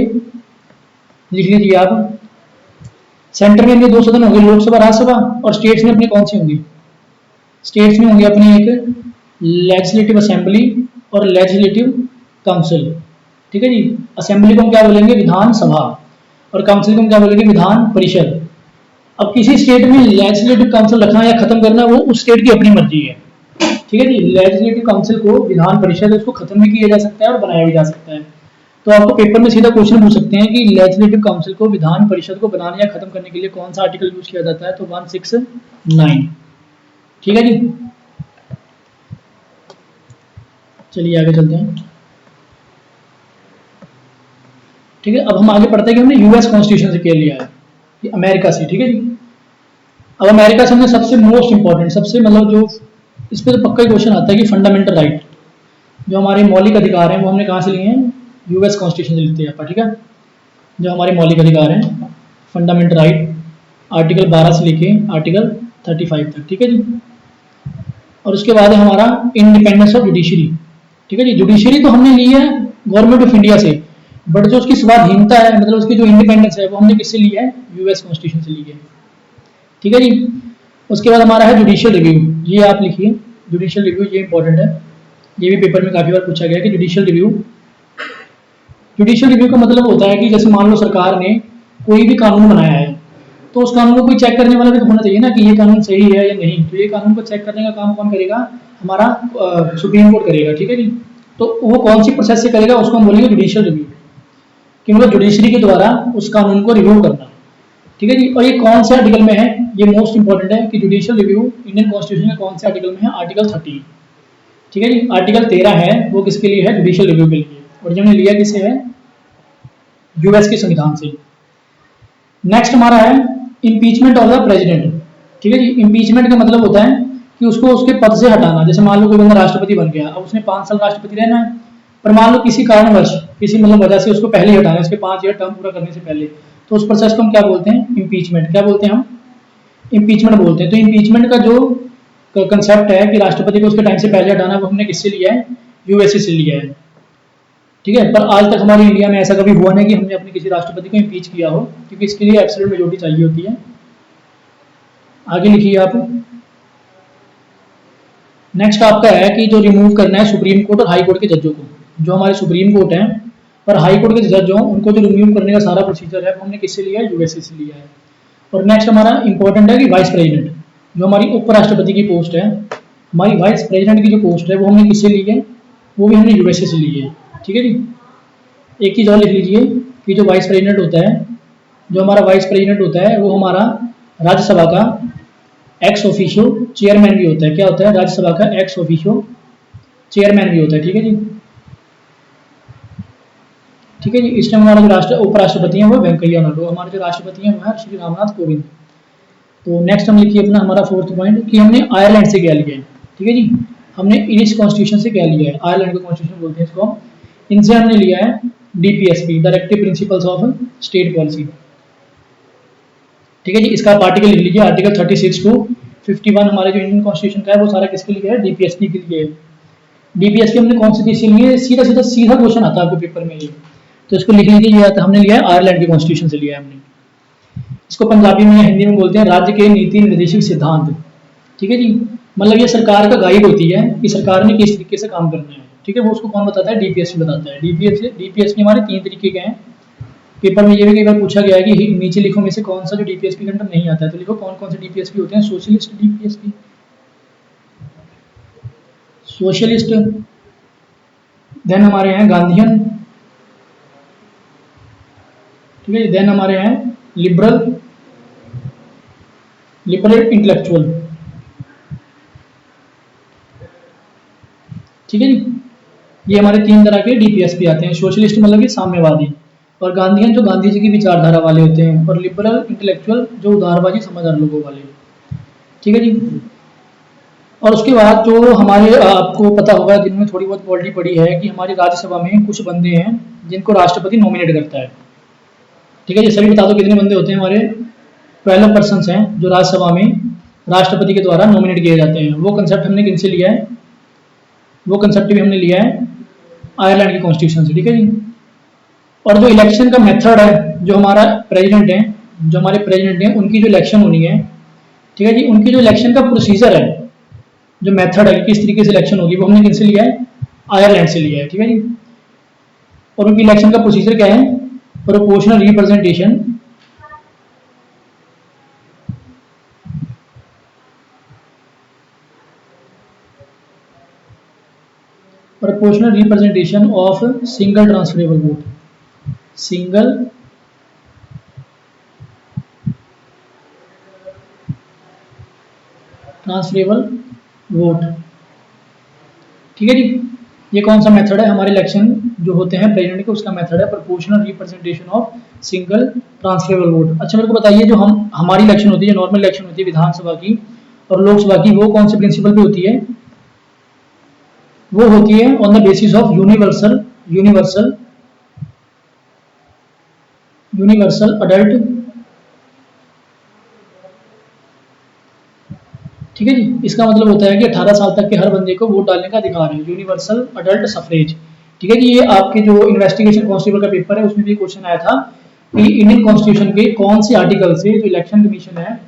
लिख लीजिए आप। सेंटर में अपने दो सदन होंगे, लोकसभा राज्यसभा, और स्टेट्स में अपने कौन से होंगे, स्टेट्स में होंगे अपनी एक लेजिस्लेटिव असेंबली और लेजिस्लेटिव काउंसिल। ठीक है जी, असेंबली को हम क्या बोलेंगे, विधानसभा, और काउंसिल को हम क्या बोलेंगे, विधान परिषद। अब किसी स्टेट में लेजिस्लेटिव काउंसिल रखना या खत्म करना वो उस स्टेट की अपनी मर्जी है। ठीक है जी, लेजिस्लेटिव काउंसिल को विधान परिषद, उसको खत्म भी किया जा सकता है और बनाया भी जा सकता है। तो आपको पेपर में सीधा क्वेश्चन पूछ सकते हैं कि लेजिस्लेटिव काउंसिल को, विधान परिषद को बनाने या खत्म करने के लिए कौन सा आर्टिकल यूज किया जाता है, तो 169। ठीक है जी, चलिए आगे चलते हैं। ठीक है, अब हम आगे पढ़ते हैं कि हमने यूएस कॉन्स्टिट्यूशन से क्या लिया है, कि अमेरिका से। ठीक है जी, अब अमेरिका से हमने सबसे मोस्ट इंपॉर्टेंट, सबसे मतलब जो इस पे तो पक्का ही क्वेश्चन आता है कि फंडामेंटल राइट, जो हमारे मौलिक अधिकार हैं वो हमने कहाँ से लिए हैं, यूएस कॉन्स्टिट्यूशन से लेते हैं आप। ठीक है, जो हमारे मौलिक अधिकार हैं, फंडामेंटल राइट, आर्टिकल 12 से लेके आर्टिकल 35 तक। ठीक है जी, और उसके बाद है हमारा इंडिपेंडेंस ऑफ जुडिशरी। ठीक है जी, जुडिशरी तो हमने ली है गवर्नमेंट ऑफ इंडिया से, बट जो उसकी स्वाधीनता है, मतलब उसकी जो इंडिपेंडेंस है, वो हमने किससे ली है, यूएस कॉन्स्टिट्यूशन से ली है। ठीक है जी, उसके बाद हमारा है जुडिशियल रिव्यू। ये आप लिखिए, जुडिशियल रिव्यू, ये इंपॉर्टेंट है, ये भी पेपर में काफी बार पूछा गया है कि जुडिशियल रिव्यू। जुडिशियल रिव्यू का मतलब होता है कि जैसे मान लो सरकार ने कोई भी कानून बनाया है, तो उस कानून को कोई चेक करने वाला भी तो होना चाहिए ना कि ये कानून सही है या नहीं। तो ये कानून को चेक करने का काम कौन करेगा, हमारा सुप्रीम कोर्ट करेगा। ठीक है जी, तो वो कौन सी प्रोसेस से करेगा, उसको हम बोलेंगे जुडिशियल रिव्यू, कि मतलब जुडिशरी के द्वारा उस कानून को रिव्यू करना। ठीक है जी, और ये कौन से आर्टिकल में है, ये मोस्ट इंपॉर्टेंट है कि जुडिशियल रिव्यू इंडियन कॉन्स्टिट्यूशन के कौन से आर्टिकल में है, आर्टिकल 13। ठीक है जी, आर्टिकल 13 है वो किसके लिए है, जुडिशियल रिव्यू के लिए, और जिन्होंने लिया किसे है, यूएस के संविधान से। नेक्स्ट हमारा है इम्पीचमेंट ऑफ द प्रेसिडेंट। ठीक है जी, इम्पीचमेंट का मतलब होता है कि उसको उसके पद से हटाना। जैसे मान लो कोई बंदा राष्ट्रपति बन गया, अब उसने 5 साल राष्ट्रपति रहना है, पर मान लो किसी कारणवश, किसी मतलब वजह से उसको पहले ही हटाना है, उसके 5 ईयर टर्म पूरा करने से पहले, तो उस प्रोसेस को हम क्या बोलते हैं, इम्पीचमेंट। क्या बोलते हैं हम, इम्पीचमेंट बोलते हैं। तो इम्पीचमेंट का जो कंसेप्ट है कि राष्ट्रपति को उसके टाइम से पहले हटाना, वो हमने किससे लिया है, यूएसए से लिया है। ठीक है, पर आज तक हमारे इंडिया में ऐसा कभी हुआ नहीं कि हमने अपने किसी राष्ट्रपति को इम्पीच किया हो, क्योंकि इसके लिए एब्सोल्यूट मेजॉरिटी चाहिए होती है। आगे लिखिए आप। नेक्स्ट आपका है कि जो रिमूव करना है सुप्रीम कोर्ट और हाई कोर्ट के जजों को। जो हमारे सुप्रीम कोर्ट हैं और हाई कोर्ट के जज हों उनको जो रिमूव करने का सारा प्रोसीजर है वो हमने किससे लिया है, यूएसए से लिया है। और नेक्स्ट हमारा इंपॉर्टेंट है कि वाइस प्रेसिडेंट, जो हमारी उपराष्ट्रपति की पोस्ट है, हमारी वाइस प्रेसिडेंट की जो पोस्ट है वो हमने किससे ली है, वो भी हमने यूएसए से ली है। ठीक है जी। एक चीज़ और लिख लीजिए कि जो वाइस प्रेसिडेंट होता है, जो हमारा वाइस प्रेसिडेंट होता है वो हमारा राज्यसभा का एक्स ऑफिशियो चेयरमैन भी होता है। क्या होता है, राज्यसभा का एक्स ऑफिशियो चेयरमैन भी होता है। ठीक है जी। ठीक है जी। इस टाइम हमारा जो उपराष्ट्रपति हैं वो वेंकैया नायडू, हमारे जो राष्ट्रपति हैं वो है श्री रामनाथ कोविंद। तो नेक्स्ट हम लिखिए अपना हमारा फोर्थ पॉइंट कि हमने आयरलैंड से क्या लिया है। ठीक है जी। हमने इरिश कॉन्स्टिट्यूशन से क्या लिया है, आयरलैंड का कॉन्स्टिट्यूशन बोलते हैं इसको। इनसे हमने लिया है DPSP, directive principles of state policy. ठीक है जी। इसका आप आर्टिकल लिख लीजिए, आर्टिकल 36 टू 51 हमारे जो इंडियन कॉन्स्टिट्यूशन का है वो सारा किसके लिए है, डीपीएसपी के लिए है। डीपीएसपी हमने कौन सी चीज से लिए, सीधा सीधा सीधा क्वेश्चन आता है आपको पेपर में ये, तो इसको लिख लीजिए। ये हमने लिया है आयरलैंड के कॉन्स्टिट्यूशन से लिया है हमने। इसको पंजाबी में या हिंदी में बोलते हैं राज्य के नीति निर्देशक सिद्धांत। ठीक है जी। मतलब ये सरकार का गाइड होती है कि सरकार ने किस तरीके से काम करना है। ठीक है, वो उसको कौन बताता है, डीपीएसपी बताता है। डीपीएसपी हमारे 3 तरीके के हैं। पेपर में ये भी कई बार पूछा गया है कि नीचे लिखो में से कौन सा जो डीपीएसपी के अंदर नहीं आता है, तो लिखो कौन कौन से डीपीएसपी होते हैं। सोशलिस्ट डीपीएसपी, सोशलिस्ट, देन हमारे हैं गांधीयन, ठीक है, देन हमारे हैं लिबरल, लिबरल इंटेलेक्चुअल। ठीक है जी। ये हमारे 3 तरह के डीपीएसपी आते हैं। सोशलिस्ट मतलब कि साम्यवादी, और गांधीयन जो गांधी जी की विचारधारा वाले होते हैं, और लिबरल इंटेलेक्चुअल जो उदारवादी समझदार लोगों वाले। ठीक है जी। और उसके बाद जो हमारे आपको पता होगा जिनमें थोड़ी बहुत पॉलिटी पड़ी है कि हमारी राज्यसभा में कुछ बंदे हैं जिनको राष्ट्रपति नॉमिनेट करता है। ठीक है जी। सभी बता दो कितने बंदे होते हैं हमारे, 12 पर्सन्स हैं जो राज्यसभा में राष्ट्रपति के द्वारा नॉमिनेट किए जाते हैं। वो कंसेप्ट हमने किनसे लिया है, वो कंसेप्ट भी हमने लिया है आयरलैंड की कॉन्स्टिट्यूशन से। ठीक है जी। और जो इलेक्शन का मेथड है, जो हमारा प्रेसिडेंट है, जो हमारे प्रेसिडेंट हैं उनकी जो इलेक्शन होनी है, ठीक है जी, उनकी जो इलेक्शन का प्रोसीजर है, जो मेथड है किस तरीके से इलेक्शन होगी, वो हमने किनसे लिया है, आयरलैंड से लिया है। ठीक है जी। और उनकी इलेक्शन का प्रोसीजर क्या है, proportional representation, proportional representation of single transferable vote, single transferable vote. ठीक है जी। ये कौन सा मेथड है, हमारे इलेक्शन जो होते हैं प्रेसिडेंट के, उसका मेथड है proportional representation of single transferable vote. अच्छा मेरे को बताइए, जो हमारी इलेक्शन होती है, नॉर्मल इलेक्शन होती है विधानसभा की और लोकसभा की, वो कौन से प्रिंसिपल पे होती है, वो होती है on the basis of universal adult. ठीक है जी। इसका मतलब होता है कि 18 साल तक के हर बंदे को वोट डालने का अधिकार है, यूनिवर्सल अडल्ट सफरेज। ठीक है जी। ये आपके जो इन्वेस्टिगेशन कांस्टेबल का पेपर है उसमें भी क्वेश्चन आया था कि इंडियन कॉन्स्टिट्यूशन के कौन से आर्टिकल से जो इलेक्शन कमीशन है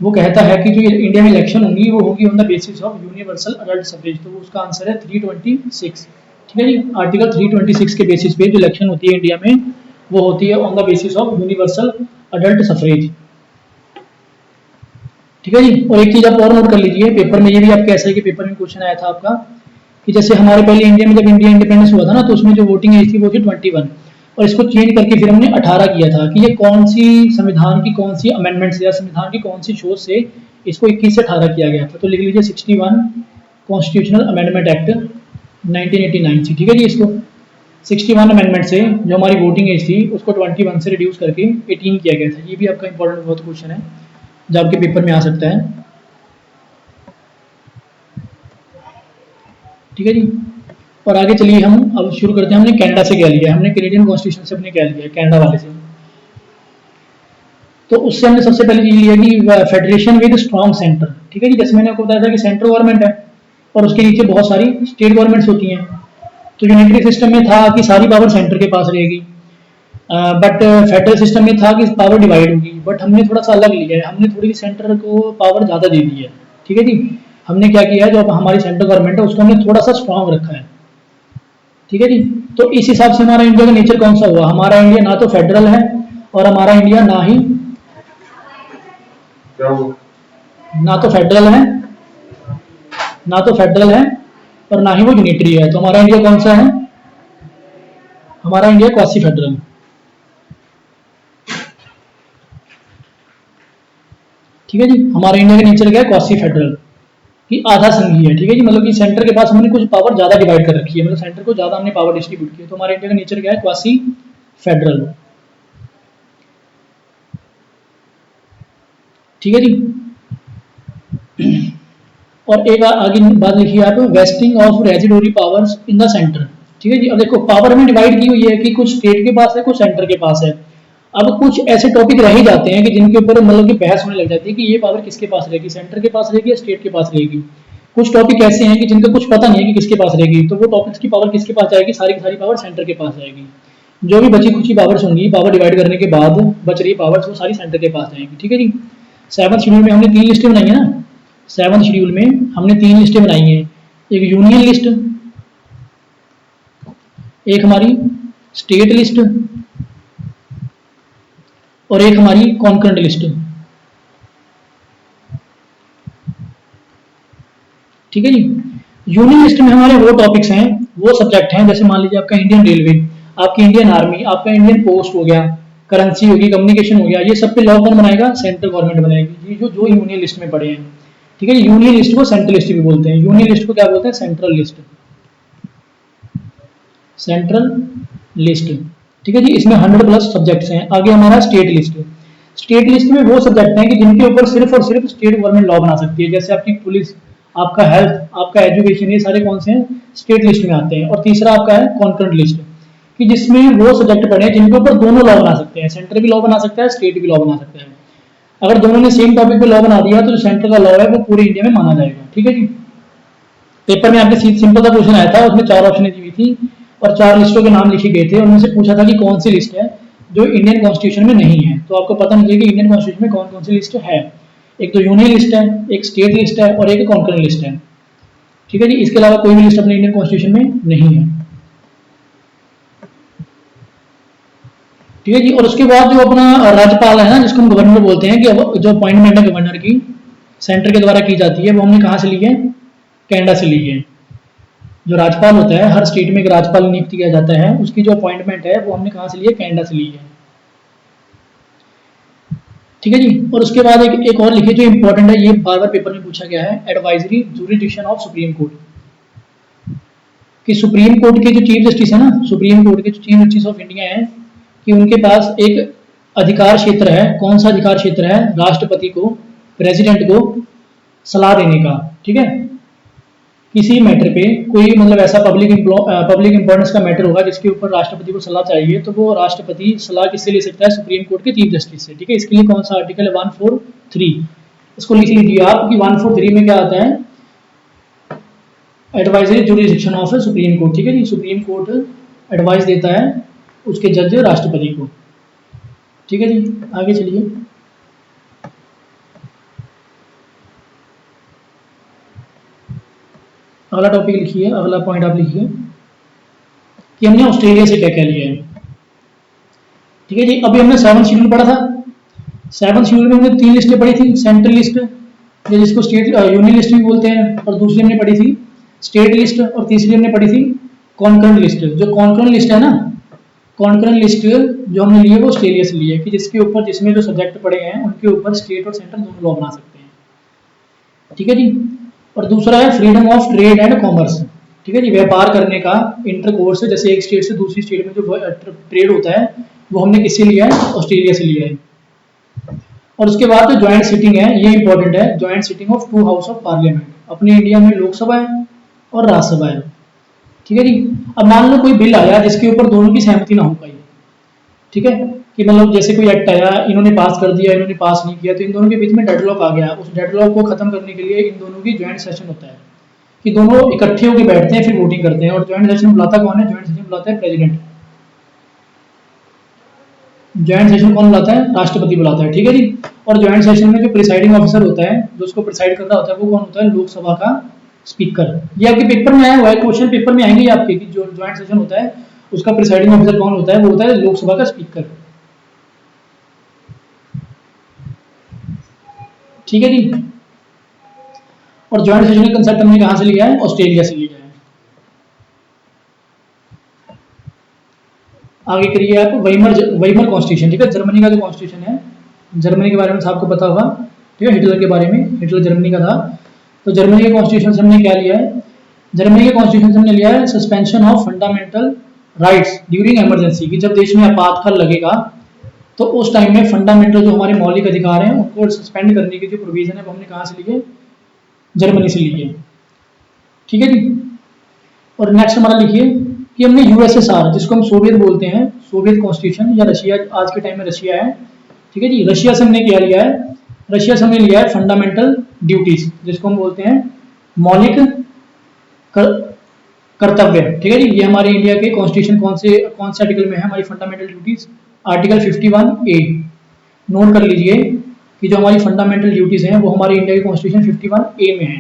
वो कहता है कि जो इंडिया में इलेक्शन होंगी वो होगी on the basis of universal adult suffrage. तो उसका आंसर है 326। ठीक है जी। आर्टिकल 326 के बेसिस पे जो इलेक्शन होती है इंडिया में वो होती है on the basis of universal adult suffrage. ठीक है जी। और एक चीज आप और नोट कर लीजिए, पेपर में ये भी आपके एसआई के पेपर में क्वेश्चन आया था आपका कि जैसे हमारे पहले इंडिया में जब इंडिया इंडिपेंडेंस हुआ था ना, तो उसमें जो वोटिंग एज थी वो थी 21, और इसको चेंज करके फिर हमने 18 किया था कि ये कौन सी संविधान की कौन सी अमेंडमेंट से या संविधान की कौन सी सोच से इसको 21 से 18 किया गया था। तो लिख लीजिए 61 कॉन्स्टिट्यूशनल अमेंडमेंट एक्ट 1989 से। ठीक है जी। इसको 61 अमेंडमेंट से जो हमारी वोटिंग एज थी उसको 21 से रिड्यूस करके 18 किया गया था। ये भी आपका इंपॉर्टेंट बहुत क्वेश्चन है जो आपके पेपर में आ सकता है। ठीक है जी। और आगे चलिए हम अब शुरू करते हैं। हमने कनाडा से क्या लिया, हमने कैनेडियन कॉन्स्टिट्यूशन से अपने क्या लिया, कनाडा वाले से। तो उससे हमने सबसे पहले चीज लिया कि फेडरेशन विद स्ट्रॉन्ग सेंटर। ठीक है जी। जैसे मैंने आपको बताया था कि सेंट्रल गवर्नमेंट है और उसके नीचे बहुत सारी स्टेट गवर्नमेंट्स होती हैं। तो यूनिटरी सिस्टम में था कि सारी पावर सेंटर के पास रहेगी। बट फेडरल सिस्टम में था कि पावर डिवाइड होगी, बट हमने थोड़ा सा अलग लिया है, हमने थोड़ी सेंटर को पावर ज़्यादा दे दी है। ठीक है जी, हमने क्या किया है, जो अब हमारी सेंट्रल गवर्नमेंट है उसको हमने थोड़ा सा स्ट्रांग रखा है। ठीक है जी, तो इस हिसाब से हमारा इंडिया का नेचर कौन सा हुआ, हमारा इंडिया ना तो फेडरल है और हमारा इंडिया ना तो फेडरल है, ना तो फेडरल है और ना ही वो यूनिटरी है। तो हमारा इंडिया कौन सा है, हमारा इंडिया क्वासी फेडरल। ठीक है जी, हमारा इंडिया का नेचर क्या है, क्वासी फेडरल, कि आधा संघीय है। ठीक है जी, मतलब कि सेंटर के पास हमने कुछ पावर ज्यादा डिवाइड कर रखी है, मतलब सेंटर को ज्यादा हमने पावर डिस्ट्रीब्यूट की है। तो हमारे इंडिया का नेचर क्या है, क्वासी फेडरल। ठीक है जी, और एक आगे बात लिखिए आप, vesting of residuary powers in the centre. ठीक है जी, अब देखो पावर हमें डिवाइड की हुई है कि कुछ स्टेट के पास है, कुछ सेंटर के पास है। अब कुछ ऐसे टॉपिक रह ही जाते हैं कि जिनके ऊपर मतलब कि बहस होने लग जाती है कि ये पावर किसके पास रहेगी, सेंटर के पास रहेगी या स्टेट के पास रहेगी। कुछ टॉपिक ऐसे हैं कि जिनका कुछ पता नहीं है कि किसके पास रहेगी, तो वो टॉपिक्स की पावर किसके पास जाएगी, सारी की सारी पावर सेंटर के पास जाएगी। जो भी बची खुची पावर्स होंगी, पावर डिवाइड करने के बाद बच रही पावर्स वो सारी सेंटर के पास जाएंगी। ठीक है जी, 7th शेड्यूल में हमने 3 लिस्टें बनाई है ना, 7th शेड्यूल में हमने 3 लिस्टें बनाई हैं, एक यूनियन लिस्ट, एक हमारी स्टेट लिस्ट और एक हमारी कॉन्करेंट लिस्ट। ठीक है जी, यूनियन लिस्ट में हमारे वो टॉपिक्स हैं, वो सब्जेक्ट हैं, जैसे मान लीजिए आपका इंडियन रेलवे, आपकी इंडियन आर्मी, आपका इंडियन पोस्ट हो गया, करेंसी होगी, कम्युनिकेशन हो गया, ये सब पे लॉ कौन बनाएगा, सेंट्रल गवर्नमेंट बनाएगी। ये जो जो यूनियन लिस्ट में पड़े हैं। ठीक है, यूनियन लिस्ट को सेंट्रल लिस्ट भी बोलते हैं, यूनियन लिस्ट को क्या बोलते हैं, सेंट्रल लिस्ट, सेंट्रल लिस्ट। ठीक है जी, इसमें 100+ सब्जेक्ट्स हैं। आगे हमारा स्टेट लिस्ट, स्टेट लिस्ट में वो सब्जेक्ट हैं कि जिनके ऊपर सिर्फ और सिर्फ स्टेट गवर्नमेंट लॉ बना सकती है, जैसे आपकी पुलिस, आपका हेल्थ, आपका एजुकेशन, ये सारे कौन से हैं, स्टेट लिस्ट में आते हैं। और तीसरा आपका है कॉन्करेंट लिस्ट, कि जिसमें वो सब्जेक्ट पढ़े हैं जिनके ऊपर दोनों लॉ बना सकते हैं, सेंटर भी लॉ बना सकता है, स्टेट भी लॉ बना सकता है। अगर दोनों ने सेम टॉपिक पे लॉ बना दिया तो जो सेंटर का लॉ है वो पूरे इंडिया में माना जाएगा। ठीक है जी, पेपर में आपके सिंपल सा क्वेश्चन आया था, उसमें 4 ऑप्शन दी हुई थी और 4 लिस्टों के नाम लिखे गए थे, उनमें से पूछा था कि कौन सी लिस्ट है जो इंडियन कॉन्स्टिट्यूशन में नहीं है। तो आपको पता नहीं है कि इंडियन कॉन्स्टिट्यूशन में कौन कौन सी लिस्ट है, एक तो यूनियन लिस्ट है, एक स्टेट लिस्ट है और एक कॉन्करेंट लिस्ट है। ठीक है जी, इसके अलावा कोई भी लिस्ट अपने इंडियन कॉन्स्टिट्यूशन में नहीं है। ठीक है जी, और उसके बाद जो अपना राज्यपाल है ना, जिसको हम गवर्नर बोलते हैं, कि जो अपॉइंटमेंट है गवर्नर की सेंटर के द्वारा की जाती है, वो हमने कहाँ से ली है, कनाडा से ली है। जो राज्यपाल होता है, हर स्टेट में एक राज्यपाल नियुक्त किया जाता है, उसकी जो अपॉइंटमेंट है वो हमने कहाँ से ली है, कनाडा से ली है। ठीक है जी, और उसके बाद एक और लिखिए जो इंपॉर्टेंट है, ये बार बार पेपर में पूछा गया है, advisory jurisdiction of supreme court, कि सुप्रीम कोर्ट के जो चीफ जस्टिस है ना, सुप्रीम कोर्ट के जो चीफ जस्टिस ऑफ इंडिया है, कि उनके पास एक अधिकार क्षेत्र है। कौन सा अधिकार क्षेत्र है, राष्ट्रपति को, प्रेसिडेंट को सलाह देने का। ठीक है, किसी मैटर पे कोई मतलब ऐसा पब्लिक इंपॉर्टेंस का मैटर होगा जिसके ऊपर राष्ट्रपति को सलाह चाहिए, तो वो राष्ट्रपति सलाह किससे ले सकता है, सुप्रीम कोर्ट के चीफ जस्टिस से। ठीक है, इसके लिए कौन सा आर्टिकल है, 143, इसको लिख लीजिए आप कि 143 में क्या आता है, advisory jurisdiction of supreme court. ठीक है जी, सुप्रीम कोर्ट एडवाइस देता है उसके जज राष्ट्रपति को। ठीक है जी, आगे चलिए। अगला टॉपिक लिखिए, अगला पॉइंट आप लिखिए कि हमने ऑस्ट्रेलिया से क्या क्या लिया है। ठीक है जी, अभी हमने 7th शेड्यूल पढ़ा था, 7th शेड्यूल में हमने 3 लिस्टें पढ़ी थी, सेंट्रल लिस्ट जिसको स्टेट यूनियन लिस्ट भी बोलते हैं, और दूसरी हमने पढ़ी थी स्टेट लिस्ट, और तीसरी हमने पढ़ी थी कॉन्करेंट लिस्ट। जो कॉन्करेंट लिस्ट है ना, कॉन्करेंट लिस्ट जो हमने ली है वो ऑस्ट्रेलिया से ली है, कि जिसके ऊपर जिसमें जो सब्जेक्ट पड़े हैं उनके ऊपर स्टेट और सेंट्रल दोनों लॉ बना सकते हैं। ठीक है जी, और दूसरा है freedom of trade and commerce. ठीक है जी, व्यापार करने का इंटरकोर्स, जैसे एक स्टेट से दूसरी स्टेट में जो ट्रेड होता है वो हमने किससे लिया है, ऑस्ट्रेलिया से लिया है। और उसके बाद जो ज्वाइंट सिटिंग है, ये इंपॉर्टेंट है, joint sitting of 2 house of parliament. अपने इंडिया में लोकसभा है और राज्यसभा है। ठीक है जी, अब मान लो कोई बिल आया जिसके ऊपर दोनों की सहमति ना हो पाई। ठीक है, कि मतलब जैसे कोई एक्ट आया, इन्होंने पास कर दिया, इन्होंने पास नहीं किया, तो इन दोनों के बीच में डेडलॉक आ गया। उस डेडलॉक को खत्म करने के लिए इन दोनों की ज्वाइंट सेशन होता है, कि दोनों इकट्ठे होकर बैठते हैं, फिर वोटिंग करते हैं। और ज्वाइंट सेशन बुलाता कौन है, ज्वाइंट सेशन बुलाता है प्रेसिडेंट। ज्वाइंट सेशन कौन बुलाता है? राष्ट्रपति बुलाता है, ठीक है जी। और ज्वाइंट सेशन में जो प्रिसाइडिंग ऑफिसर होता है, जो उसको प्रिसाइड कर रहा होता है, वो कौन होता है? लोकसभा का स्पीकर। ये आपके पेपर में आया हुआ है, क्वेश्चन पेपर में आएंगे आपके कि जो ज्वाइंट सेशन होता है उसका प्रिसाइडिंग ऑफिसर कौन होता है? वो होता है लोकसभा का स्पीकर, ठीक है जी। और ज्वाइंट सेशन का कंसेप्ट हमने कहां से लिया है? ऑस्ट्रेलिया से लिया है। आगे करिए आप वाइमर कॉन्स्टिट्यूशन, ठीक है, जर्मनी का जो कॉन्स्टिट्यूशन है, जर्मनी के बारे में आपको पता होगा, ठीक है, हिटलर के बारे में, हिटलर जर्मनी का था। तो जर्मनी के कॉन्स्टिट्यूशन से हमने क्या लिया है? जर्मनी के कॉन्स्टिट्यूशन से हमने लिया है suspension of fundamental rights during emergency, कि जब देश में आपातकाल लगेगा तो उस टाइम में फंडामेंटल जो हमारे मौलिक अधिकार हैं उनको सस्पेंड करने की जो प्रोविजन है वो हमने कहाँ से लिए? जर्मनी से लिए, ठीक है जी। और नेक्स्ट हमारा लिखिए कि हमने यूएसएसआर, जिसको हम सोवियत बोलते हैं, सोवियत कॉन्स्टिट्यूशन या रशिया, आज के टाइम में रशिया है, ठीक है जी। रशिया से हमने क्या लिया है? रशिया से हमने लिया है फंडामेंटल ड्यूटीज, जिसको हम बोलते हैं मौलिक कर्तव्य, ठीक है जी। ये हमारे इंडिया के कॉन्स्टिट्यूशन कौन से आर्टिकल में है हमारी fundamental duties? Article 51A। Note कर लीजिए कि जो हमारी फंडामेंटल ड्यूटीज हैं वो हमारे इंडिया के कॉन्स्टिट्यूशन 51A में है,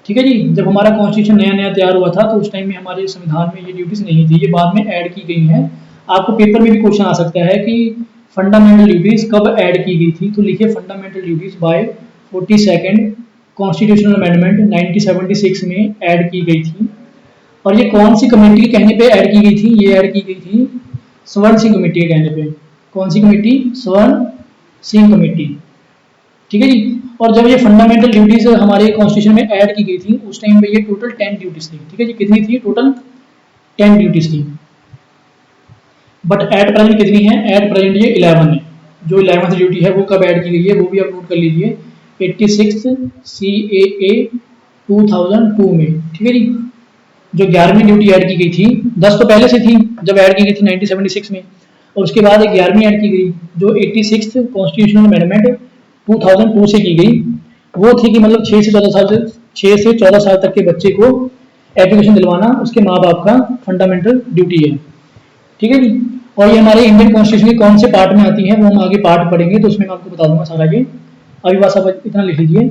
ठीक है जी। जब हमारा कॉन्स्टिट्यूशन नया नया तैयार हुआ था तो उस टाइम में हमारे संविधान में ये ड्यूटीज नहीं थी, ये बाद में ऐड की गई हैं। आपको पेपर में भी क्वेश्चन आ सकता है कि फंडामेंटल ड्यूटीज कब ऐड की गई थी, तो लिखिए fundamental duties by 42nd constitutional amendment 1976 में ऐड की गई थी। और ये कौन सी कमेटी के कहने पे ऐड की गई थी? ये ऐड की गई थी स्वर्ण सिंह कमेटी के कहने पे। कौन सी कमेटी? स्वर्ण सिंह कमेटी, ठीक है जी। और जब ये फंडामेंटल ड्यूटीज हमारे कॉन्स्टिट्यूशन में ऐड की गई थी उस टाइम पे ये टोटल 10 ड्यूटीज थी, ठीक है जी। कितनी थी? टोटल 10 ड्यूटीज थी। बट एट प्रेजेंट कितनी है? एट प्रेजेंट ये 11 है। जो 11th ड्यूटी है वो कब ऐड की गई है वो भी आप नोट कर लीजिए, 86 CAA 2002 में, ठीक है जी। जो 11वीं ड्यूटी ऐड की गई थी, 10 तो पहले से थी जब ऐड की गई थी 1976 में, और उसके बाद एक 11वीं ऐड की गई जो 86th कॉन्स्टिट्यूशनल अमेंडमेंट 2002 से की गई। वो थी कि मतलब 6 से 14 साल तक के बच्चे को एजुकेशन दिलवाना उसके माँ बाप का फंडामेंटल ड्यूटी है, ठीक है जी। और ये हमारे इंडियन कॉन्स्टिट्यूशन के कौन से पार्ट में आती है वो हम आगे पार्ट पढ़ेंगे तो उसमें मैं आपको बता दूंगा सारा ये। अभी बस आप इतना लिख लीजिए,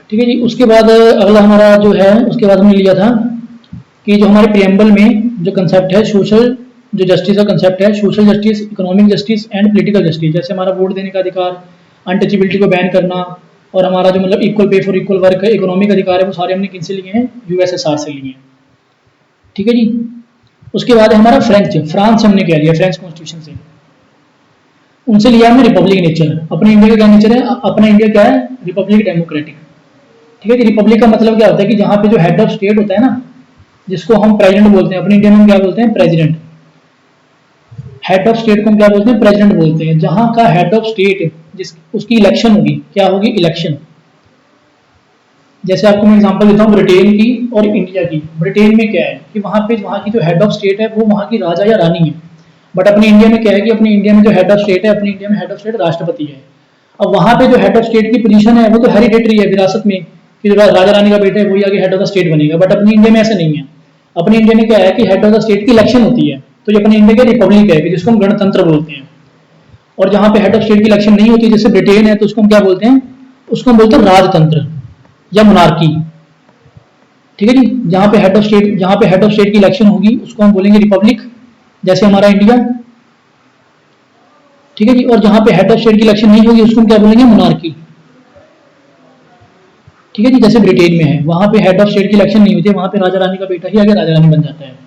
ठीक है जी। उसके बाद अगला हमारा जो है, उसके बाद हमने लिया था कि जो हमारे प्रियम्बल में जो कंसेप्ट है सोशल, जो जस्टिस का कंसेप्ट है, social justice, economic justice and political justice, जैसे हमारा वोट देने का अधिकार, अनटचेबिलिटी को बैन करना, और हमारा जो मतलब equal pay for equal work है, इकोनॉमिक अधिकार है, वो सारे हमने किनसे लिए हैं? यूएसएसआर से लिए हैं, ठीक है जी। उसके बाद हमारा फ्रांस से हमने क्या लिया? फ्रेंच कॉन्स्टिट्यूशन से, उनसे लिया हमने रिपब्लिक नेचर। अपने इंडिया का क्या नेचर है? अपना इंडिया क्या है? रिपब्लिक डेमोक्रेटिक, ठीक है जी। रिपब्लिक का मतलब क्या होता है कि जहाँ पे जो हेड ऑफ स्टेट होता है ना, जिसको हम प्रेसिडेंट बोलते हैं, अपने इंडिया में हम क्या बोलते हैं? प्रेसिडेंट। हेड ऑफ स्टेट को हम क्या बोलते हैं? प्रेसिडेंट बोलते हैं। जहां का हेड ऑफ स्टेट जिस उसकी इलेक्शन होगी, क्या होगी? इलेक्शन। जैसे आपको मैं एग्जांपल देता हूँ ब्रिटेन की और इंडिया की। ब्रिटेन में क्या है कि वहां पे वहां की जो हेड ऑफ स्टेट है वो वहां की राजा या रानी है। बट अपने इंडिया में क्या है कि अपने इंडिया में जो हेड ऑफ स्टेट है, अपने इंडिया में हेड ऑफ स्टेट राष्ट्रपति है। अब वहां पे जो हेड ऑफ स्टेट की पोजीशन है वो तो हेरिडेटरी है, विरासत में, कि जो राजा रानी का बेटा है वही आगे हेड ऑफ द स्टेट बनेगा। बट अपनी इंडिया में ऐसा नहीं है। अपने इंडिया में क्या है कि हेड ऑफ द स्टेट की इलेक्शन होती है। तो ये अपने इंडिया का रिपब्लिक है कि जिसको हम गणतंत्र बोलते हैं। और जहां पे हेड ऑफ स्टेट की इलेक्शन नहीं होती, जैसे ब्रिटेन है, तो उसको हम क्या बोलते हैं? उसको हम बोलते हैं राजतंत्र या मोनार्की, ठीक है जी। जहां पे हेड ऑफ स्टेट की इलेक्शन होगी उसको हम बोलेंगे रिपब्लिक, जैसे हमारा इंडिया, ठीक है जी। और जहां पे हेड ऑफ स्टेट की इलेक्शन नहीं होगी उसको हम क्या बोलेंगे? मोनार्की, ठीक है जी। जैसे ब्रिटेन में है, वहां पे हेड ऑफ स्टेट की इलेक्शन नहीं होती है, वहां पे राजा रानी का बेटा ही आगे राजा रानी बन जाता है।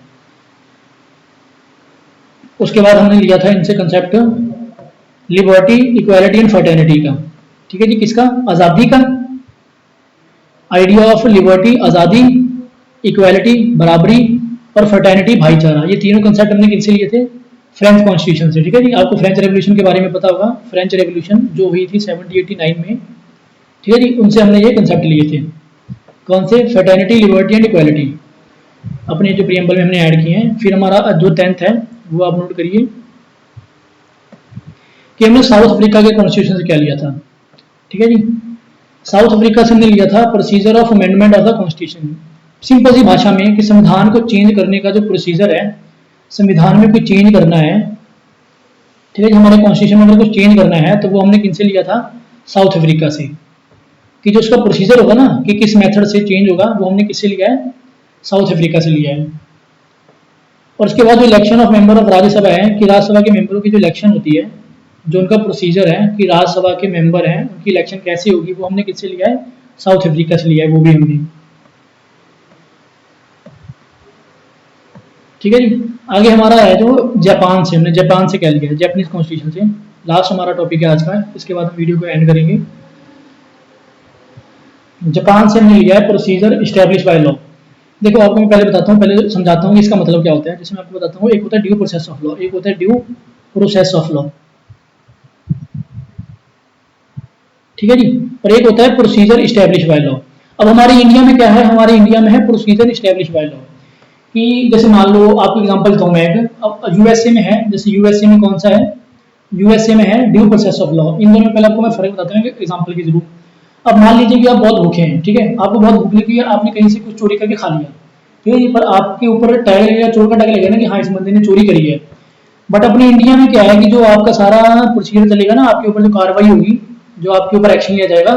उसके बाद हमने लिया था इनसे concept liberty, equality and fraternity का, ठीक है जी। किसका? आजादी का, आइडिया ऑफ लिबर्टी, आजादी, इक्वालिटी, बराबरी, और फर्टर्निटी, भाईचारा। ये तीनों कंसेप्ट हमने किनसे लिए थे? फ्रेंच कॉन्स्टिट्यूशन से, ठीक है जी। आपको फ्रेंच रेवोल्यूशन के बारे में पता होगा। फ्रेंच रेवोल्यूशन जो हुई थी 1789 में, ठीक है जी, उनसे हमने ये कंसेप्ट लिए थे। कौन से? फर्टर्निटी, लिबर्टी एंड इक्वालिटी, अपने जो प्रियम्बल में हमने ऐड किए हैं। फिर हमारा जो 10th है वो आप नोट करिए कि हमने साउथ अफ्रीका के कॉन्स्टिट्यूशन से क्या लिया था, ठीक है जी। साउथ अफ्रीका से हमने लिया था procedure of amendment of the constitution. Simple सी भाषा में कि संविधान को चेंज करने का जो प्रोसीजर है संविधान में कोई चेंज करना है, ठीक है, हमारे कॉन्स्टिट्यूशन में अगर कुछ चेंज करना है तो वो हमने किनसे लिया था, साउथ अफ्रीका से। कि जो उसका प्रोसीजर होगा ना कि किस मेथड से चेंज होगा, वो हमने किससे लिया है, साउथ अफ्रीका से लिया है। और उसके बाद जो election of member of Rajya Sabha है, कि राज्यसभा के मेंबरों की जो इलेक्शन होती है, जो उनका प्रोसीजर है कि राज्यसभा के मेंबर हैं उनकी इलेक्शन कैसे होगी, वो हमने किससे लिया है, साउथ अफ्रीका से लिया है, वो भी हमने। ठीक है जी। आगे हमारा है जो जापान से, हमने जापान से क्या लिया है, जापानीज कॉन्स्टिट्यूशन से। लास्ट हमारा टॉपिक है आज का, इसके बाद हम वीडियो को एंड करेंगे। जापान से हमने लिया है प्रोसीजर इस्टेब्लिश बाय लॉ। देखो आपको मैं पहले बताता हूँ, पहले समझाता हूँ कि इसका मतलब क्या होता है। जैसे मैं आपको बताता हूँ, एक होता है ड्यू प्रोसेस ऑफ लॉ, एक होता है ड्यू प्रोसेस ऑफ लॉ, ठीक है जी। और एक होता है प्रोसीजर इस्टेब्लिश बाय लॉ। अब हमारे इंडिया में क्या है, हमारे इंडिया में है प्रोसीजर इस्टेब्लिश बाय लॉ। कि जैसे मान लो आपको एग्जांपल देता हूँ मैं एक, अब यूएसए में है, जैसे यूएसए में कौन सा है, यूएसए में है ड्यू प्रोसेस ऑफ लॉ। इन दोनों में पहले आपको मैं फर्क बताता हूँ एग्जांपल के जरूर। अब मान लीजिए कि आप बहुत भूखे हैं, ठीक है, आपको बहुत भूख लगी है, आपने कहीं से कुछ चोरी करके खा लिया, ठीक है, पर आपके ऊपर टैग या चोर का टैग लगेगा ना कि हाँ इस बंदे ने चोरी करी है। बट अपनी इंडिया में क्या है कि जो आपका सारा प्रोसीजर चलेगा ना, आपके ऊपर जो कार्रवाई होगी, जो आपके ऊपर एक्शन लिया जाएगा,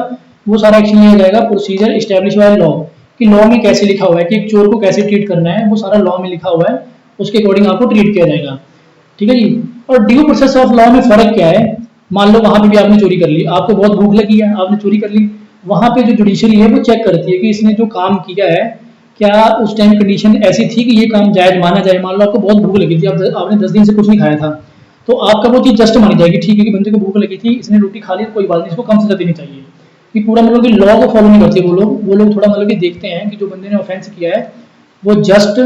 वो सारा एक्शन लिया जाएगा प्रोसीजर इस्टेब्लिश बाय लॉ। कि लॉ में कैसे लिखा हुआ है कि एक चोर को कैसे ट्रीट करना है, वो सारा लॉ में लिखा हुआ है, उसके अकॉर्डिंग आपको ट्रीट किया जाएगा, ठीक है जी। और ड्यू प्रोसेस ऑफ लॉ में फर्क क्या है, मान लो वहां पे भी आपने चोरी कर ली, आपको बहुत भूख लगी है, आपने चोरी कर ली, वहां पे जो जुडिशरी है वो चेक करती है कि इसने जो काम किया है क्या उस टाइम कंडीशन ऐसी थी कि ये काम जायज माना जाए। मान लो आपको बहुत भूख लगी थी, आपने 10 दिन से कुछ नहीं खाया था, तो आपका वो चीज जस्ट मानी जाएगी, ठीक है कि बंदे को भूख लगी थी, इसने रोटी खा ली, कोई बात नहीं, इसको कम सजा देनी चाहिए। कि पूरा मतलब कि लॉ को फॉलो नहीं करते वो लोग थोड़ा मतलब कि देखते हैं कि जो बंदे ने ऑफेंस किया है वो जस्ट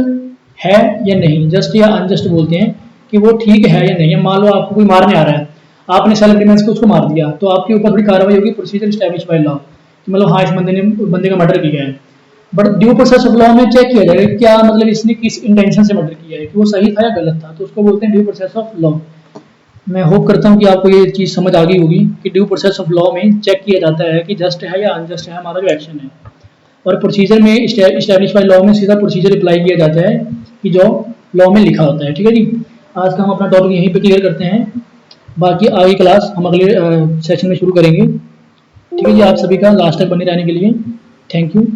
है या नहीं, जस्ट या अनजस्ट बोलते हैं कि वो ठीक है या नहीं। मान लो आपको कोई मारने आ रहा है, आपने सेल्फ डिफेंस को उसको मार दिया, तो आपके ऊपर थोड़ी कार्रवाई होगी प्रोसीजर इस्टेब्लिश बाय लॉ, कि मतलब हाँ इस बंदे का मर्डर किया है। But due process of law में चेक किया जाएगा कि क्या मतलब इसने किस इंटेंशन से मर्डर किया है, कि वो सही था या गलत था, तो उसको बोलते हैं ड्यू प्रोसेस ऑफ लॉ। मैं होप करता हूँ कि आपको ये चीज़ समझ आ गई होगी कि ड्यू प्रोसेस ऑफ लॉ में चेक किया जाता है कि जस्ट है या अनजस्ट है हमारा जो एक्शन है। और प्रोसीजर में इस्टेब्लिश बाय लॉ में सीधा प्रोसीजर अप्लाई किया जाता है कि जो लॉ में लिखा होता है, ठीक है जी। आज का हम अपना टॉपिक यहीं पे क्लियर करते हैं, बाकी आगे क्लास हम अगले सेशन में शुरू करेंगे, ठीक है जी। आप सभी का लास्ट तक बने रहने के लिए थैंक यू।